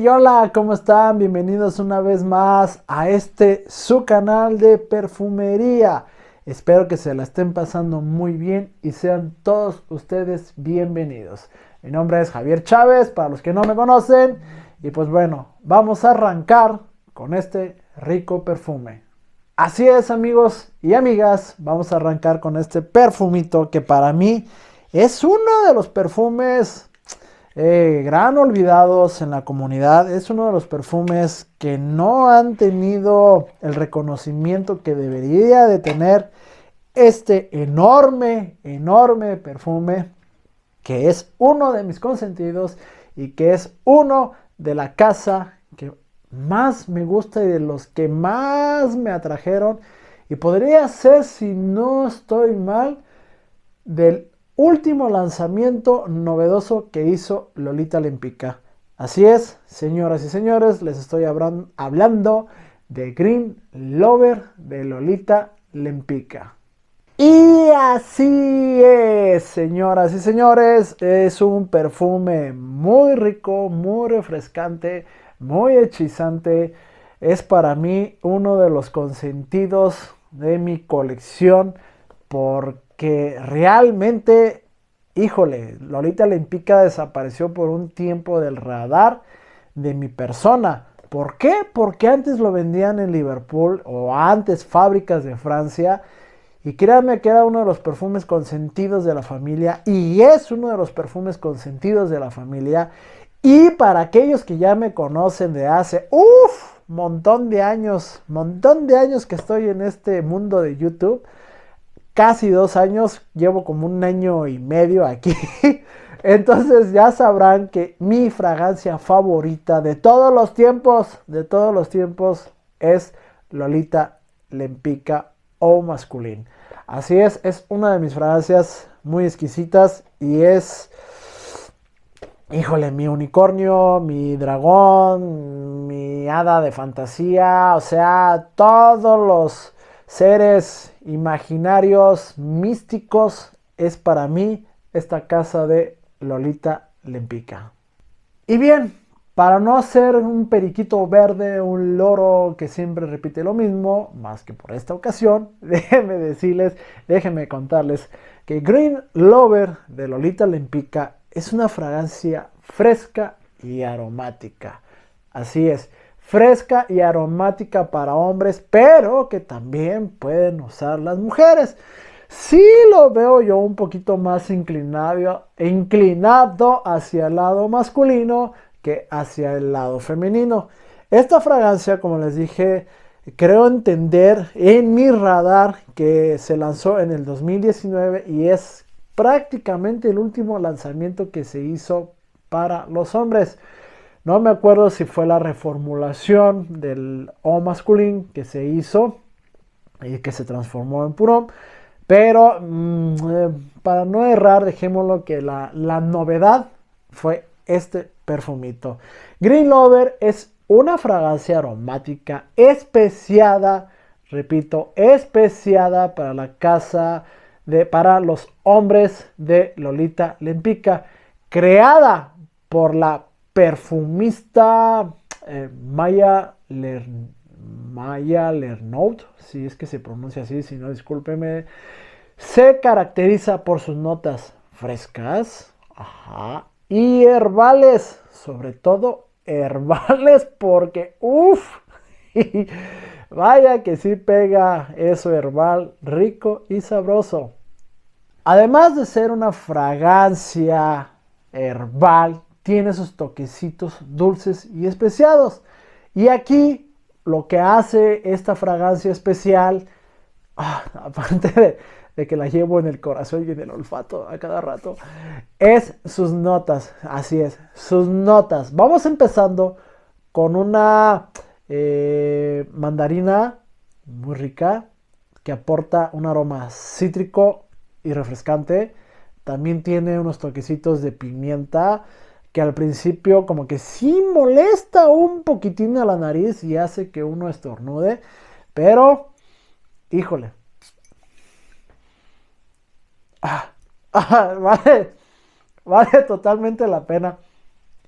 Hey, hola, ¿cómo están? Bienvenidos una vez más a su canal de perfumería. Espero que se la estén pasando muy bien y sean todos ustedes bienvenidos. Mi nombre es Javier Chávez, para los que no me conocen. Y pues bueno, vamos a arrancar con este rico perfume. Así es, amigos y amigas, vamos a arrancar con este perfumito que para mí es uno de los perfumes gran olvidados en la comunidad. Es uno de los perfumes que no han tenido el reconocimiento que debería de tener este enorme perfume, que es uno de mis consentidos y que es uno de la casa que más me gusta y de los que más me atrajeron, y podría ser, si no estoy mal, del último lanzamiento novedoso que hizo Lolita Lempicka. Así es, señoras y señores, les estoy hablando de Green Lover de Lolita Lempicka. Y así es, señoras y señores, es un perfume muy rico, muy refrescante, muy hechizante. Es para mí uno de los consentidos de mi colección porque realmente, híjole, Lolita Lempicka desapareció por un tiempo del radar de mi persona. ¿Por qué? Porque antes lo vendían en Liverpool o antes fábricas de Francia. Y créanme que era uno de los perfumes consentidos de la familia. Y es uno de los perfumes consentidos de la familia. Y para aquellos que ya me conocen de hace, montón de años que estoy en este mundo de YouTube. Casi 2 años, llevo como 1 año y medio aquí. Entonces ya sabrán que mi fragancia favorita de todos los tiempos, es Lolita Lempicka Eau Masculine. Así es una de mis fragancias muy exquisitas y es, híjole, mi unicornio, mi dragón, mi hada de fantasía, o sea, todos los seres imaginarios, místicos, es para mí esta casa de Lolita Lempicka. Y bien, para no ser un periquito verde, un loro que siempre repite lo mismo, más que por esta ocasión, déjenme contarles que Green Lover de Lolita Lempicka es una fragancia fresca y aromática. Así es, fresca y aromática para hombres, pero que también pueden usar las mujeres. Sí lo veo yo un poquito más inclinado hacia el lado masculino que hacia el lado femenino. Esta fragancia, como les dije, creo entender en mi radar que se lanzó en el 2019 y es prácticamente el último lanzamiento que se hizo para los hombres. No me acuerdo si fue la reformulación del Eau Masculine que se hizo y que se transformó en Purhomme. Pero para no errar, dejémoslo que la novedad fue este perfumito. Green Lover es una fragancia aromática especiada, repito, especiada para la casa para los hombres de Lolita Lempicka, creada por la perfumista Maya Lernout, si es que se pronuncia así, si no, discúlpeme. Se caracteriza por sus notas frescas, y herbales, sobre todo herbales, porque vaya que sí pega eso herbal, rico y sabroso. Además de ser una fragancia herbal, tiene sus toquecitos dulces y especiados. Y aquí lo que hace esta fragancia especial, aparte de que la llevo en el corazón y en el olfato a cada rato, es sus notas. Así es, sus notas. Vamos empezando con una mandarina muy rica que aporta un aroma cítrico y refrescante. También tiene unos toquecitos de pimienta que al principio como que sí molesta un poquitín a la nariz y hace que uno estornude, pero híjole, vale totalmente la pena.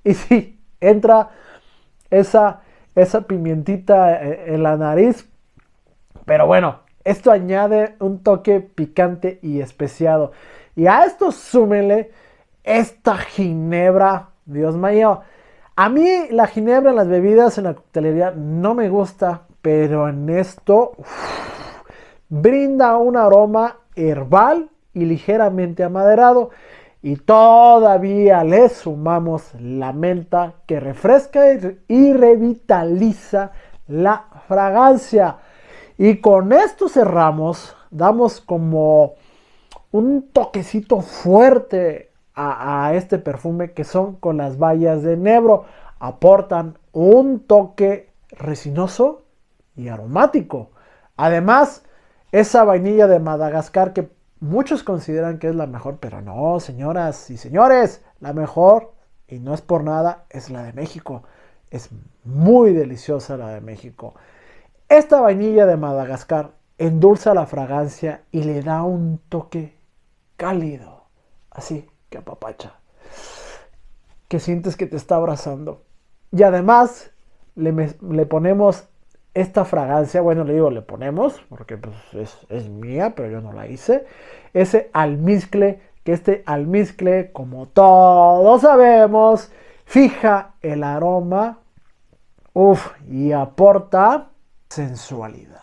Y sí, entra esa pimientita en la nariz. Pero bueno, esto añade un toque picante y especiado. Y a esto súmele esta ginebra, Dios mío. A mí la ginebra en las bebidas, en la coctelería, no me gusta, pero en esto brinda un aroma herbal y ligeramente amaderado. Y todavía le sumamos la menta que refresca y revitaliza la fragancia. Y con esto cerramos, damos como un toquecito fuerte a este perfume, que son con las bayas de enebro. Aportan un toque resinoso y aromático. Además, esa vainilla de Madagascar que muchos consideran que es la mejor, pero no, señoras y señores, la mejor, y no es por nada, es la de México. Es muy deliciosa la de México. Esta vainilla de Madagascar endulza la fragancia y le da un toque cálido, así que apapacha, que sientes que te está abrazando. Y además le ponemos esta fragancia, bueno, le ponemos, porque pues es mía, pero yo no la hice, ese almizcle, que este almizcle, como todos sabemos, fija el aroma, y aporta sensualidad.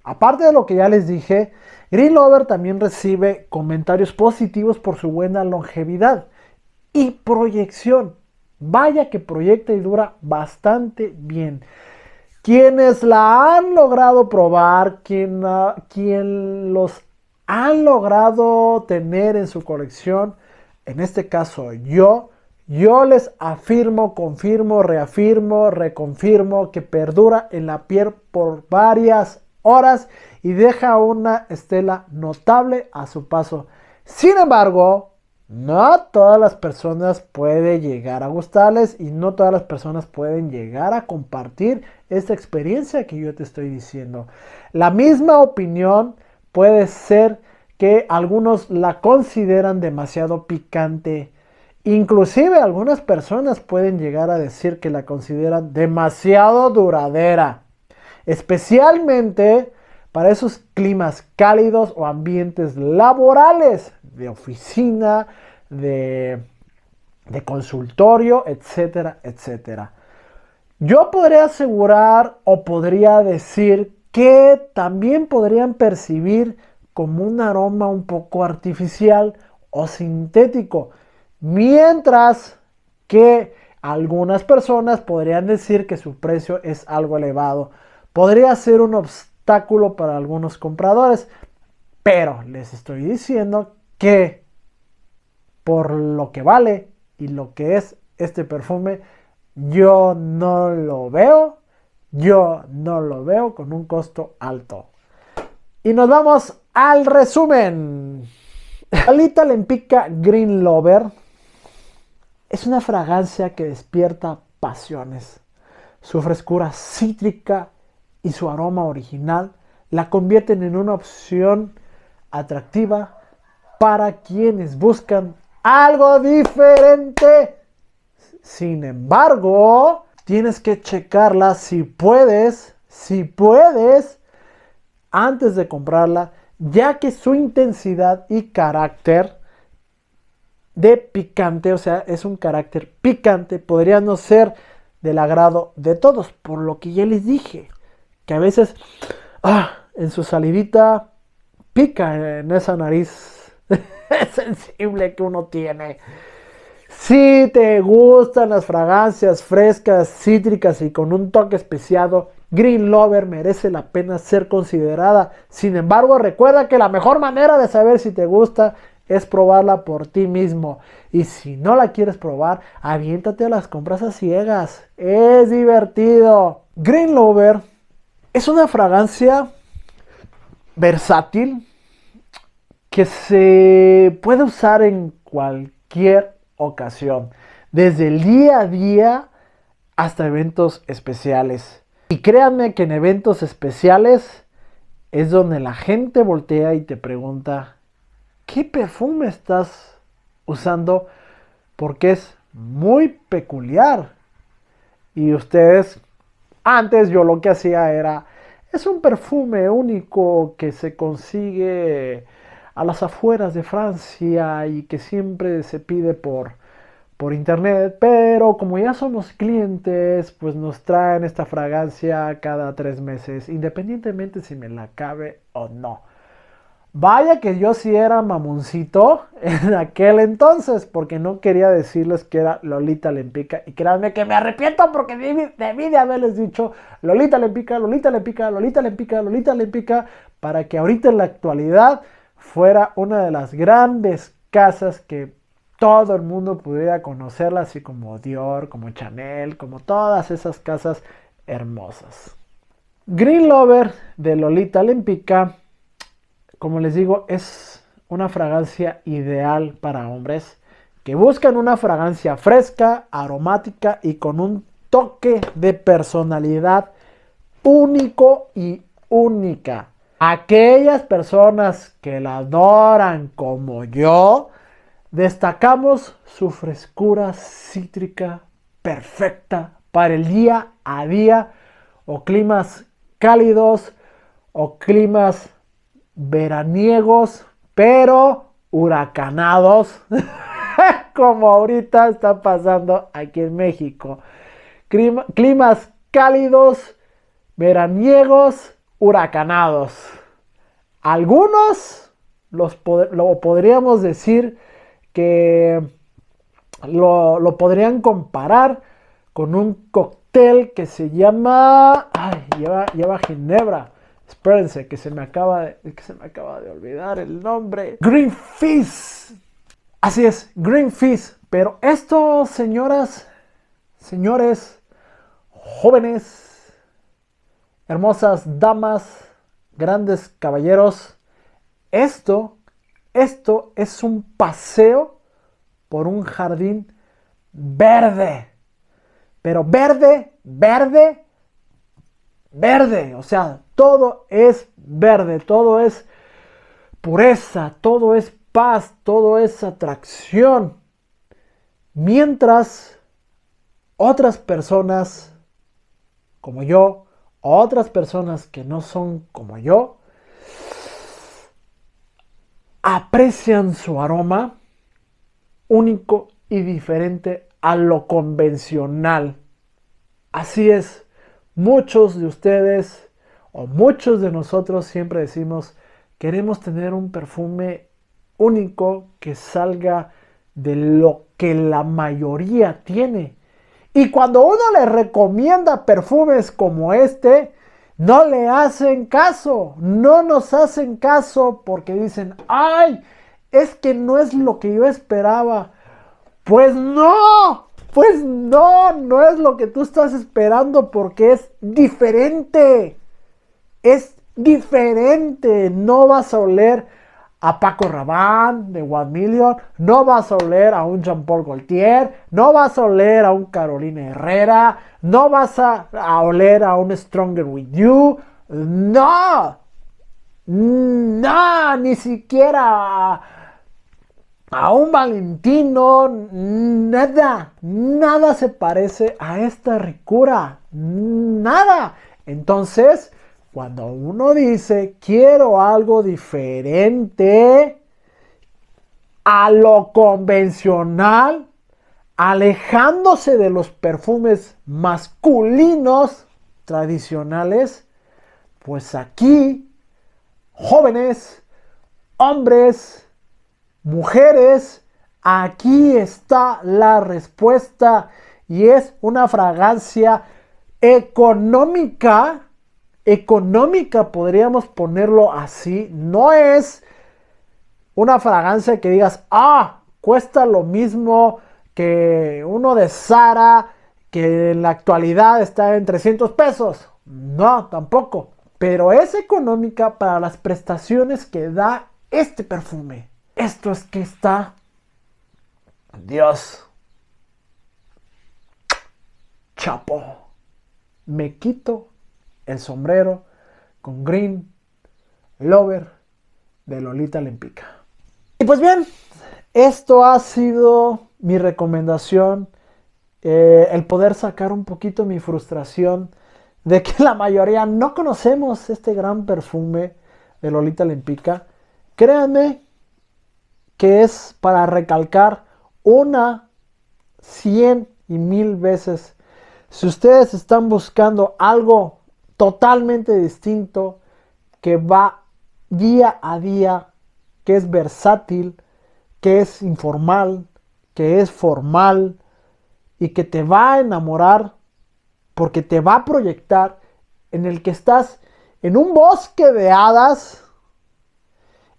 Aparte de lo que ya les dije, Green Lover también recibe comentarios positivos por su buena longevidad y proyección. Vaya que proyecta y dura bastante bien. Quienes la han logrado probar, quien los han logrado tener en su colección, en este caso yo les afirmo, confirmo, reafirmo, reconfirmo que perdura en la piel por varias horas y deja una estela notable a su paso. Sin embargo, no todas las personas pueden llegar a gustarles y no todas las personas pueden llegar a compartir esta experiencia que yo te estoy diciendo. La misma opinión puede ser que algunos la consideran demasiado picante. Inclusive algunas personas pueden llegar a decir que la consideran demasiado duradera, especialmente para esos climas cálidos o ambientes laborales, de oficina, de consultorio, etcétera, etcétera. Yo podría asegurar o podría decir que también podrían percibir como un aroma un poco artificial o sintético, mientras que algunas personas podrían decir que su precio es algo elevado. Podría ser un obstáculo para algunos compradores, pero les estoy diciendo que por lo que vale y lo que es este perfume, yo no lo veo con un costo alto. Y nos vamos al resumen. Alita Lempicka Green Lover es una fragancia que despierta pasiones. Su frescura cítrica y su aroma original la convierten en una opción atractiva para quienes buscan algo diferente. Sin embargo, tienes que checarla si puedes, antes de comprarla, ya que su intensidad y carácter de picante, o sea, es un carácter picante, podría no ser del agrado de todos, por lo que ya les dije, que a veces en su salidita pica en esa nariz sensible que uno tiene. Si te gustan las fragancias frescas, cítricas y con un toque especiado, Green Lover merece la pena ser considerada. Sin embargo, recuerda que la mejor manera de saber si te gusta es probarla por ti mismo. Y si no la quieres probar, aviéntate a las compras a ciegas. Es divertido. Green Lover es una fragancia versátil que se puede usar en cualquier ocasión, desde el día a día hasta eventos especiales. Y créanme que en eventos especiales es donde la gente voltea y te pregunta: ¿qué perfume estás usando? Porque es muy peculiar Y ustedes, antes yo lo que hacía era, es un perfume único que se consigue a las afueras de Francia y que siempre se pide por internet, pero como ya somos clientes, pues nos traen esta fragancia cada 3 meses, independientemente si me la cabe o no. Vaya que yo sí era mamoncito en aquel entonces, porque no quería decirles que era Lolita Lempica. Y créanme que me arrepiento porque debí de haberles dicho Lolita Lempica, Lolita Lempica, Lolita Lempica, Lolita Lempica, para que ahorita en la actualidad fuera una de las grandes casas que todo el mundo pudiera conocerla, así como Dior, como Chanel, como todas esas casas hermosas. Green Lover de Lolita Lempica, como les digo, es una fragancia ideal para hombres que buscan una fragancia fresca, aromática y con un toque de personalidad único y única. Aquellas personas que la adoran como yo, destacamos su frescura cítrica perfecta para el día a día o climas cálidos o climas veraniegos, pero huracanados, como ahorita está pasando aquí en México. Climas cálidos, veraniegos, huracanados. Algunos lo podríamos decir que lo podrían comparar con un cóctel que se llama... Ay, lleva ginebra. Espérense, que se me acaba de olvidar el nombre. Green Fizz. Así es, Green Fizz. Pero esto, señoras, señores, jóvenes, hermosas damas, grandes caballeros, esto es un paseo por un jardín verde. Pero verde, verde, verde. O sea, todo es verde, todo es pureza, todo es paz, todo es atracción. Mientras otras personas como yo, otras personas que no son como yo, aprecian su aroma único y diferente a lo convencional. Así es, muchos de ustedes o muchos de nosotros siempre decimos, queremos tener un perfume único que salga de lo que la mayoría tiene. Y cuando uno le recomienda perfumes como este, no le hacen caso, no nos hacen caso porque dicen, ¡ay! Es que no es lo que yo esperaba. Pues no es lo que tú estás esperando porque es diferente. Es diferente. No vas a oler a Paco Rabanne de One Million, no vas a oler a un Jean Paul Gaultier, no vas a oler a un Carolina Herrera, no vas a oler a un Stronger With You, no, ni siquiera a un Valentino, nada se parece a esta ricura, nada. Entonces, cuando uno dice, quiero algo diferente a lo convencional, alejándose de los perfumes masculinos tradicionales, pues aquí, jóvenes, hombres, mujeres, aquí está la respuesta y es una fragancia económica, podríamos ponerlo así. No es una fragancia que digas, cuesta lo mismo que uno de Zara, que en la actualidad está en 300 pesos. No, tampoco. Pero es económica para las prestaciones que da este perfume. Esto es que está... Dios. Chapo. Me quito el sombrero con Green Lover de Lolita Lempica. Y pues bien, esto ha sido mi recomendación el poder sacar un poquito mi frustración de que la mayoría no conocemos este gran perfume de Lolita Lempicka. Créanme que es para recalcar una, 100 y 1000 veces. Si ustedes están buscando algo totalmente distinto, que va día a día, que es versátil, que es informal, que es formal y que te va a enamorar porque te va a proyectar, en el que estás en un bosque de hadas,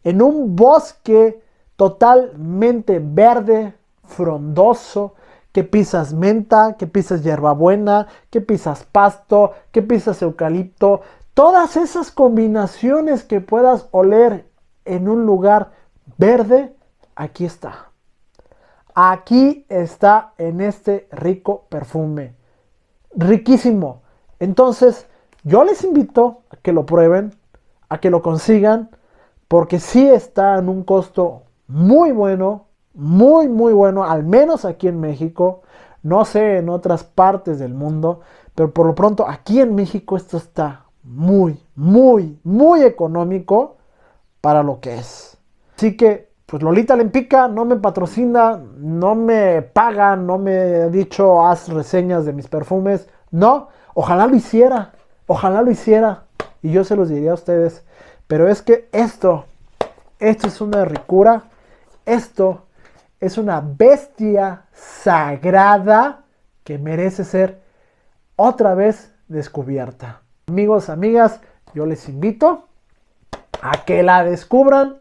en un bosque totalmente verde, frondoso, que pisas menta, que pisas hierbabuena, que pisas pasto, que pisas eucalipto, todas esas combinaciones que puedas oler en un lugar verde, aquí está. Aquí está en este rico perfume. Riquísimo. Entonces, yo les invito a que lo prueben, a que lo consigan, porque sí está en un costo muy bueno, muy bueno, al menos aquí en México. No sé en otras partes del mundo, pero por lo pronto aquí en México esto está muy económico para lo que es. Así que, pues Lolita Lempicka no me patrocina, no me paga, no me ha dicho haz reseñas de mis perfumes. No, ojalá lo hiciera, y yo se los diría a ustedes. Pero es que esto es una ricura, esto es una bestia sagrada que merece ser otra vez descubierta. Amigos, amigas, yo les invito a que la descubran.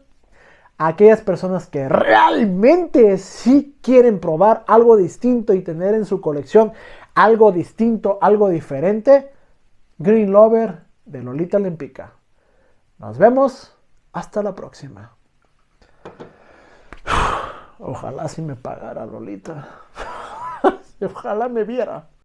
A aquellas personas que realmente sí quieren probar algo distinto y tener en su colección algo distinto, algo diferente. Green Lover de Lolita Lempicka. Nos vemos. Hasta la próxima. Ojalá si me pagara Lolita. Ojalá me viera.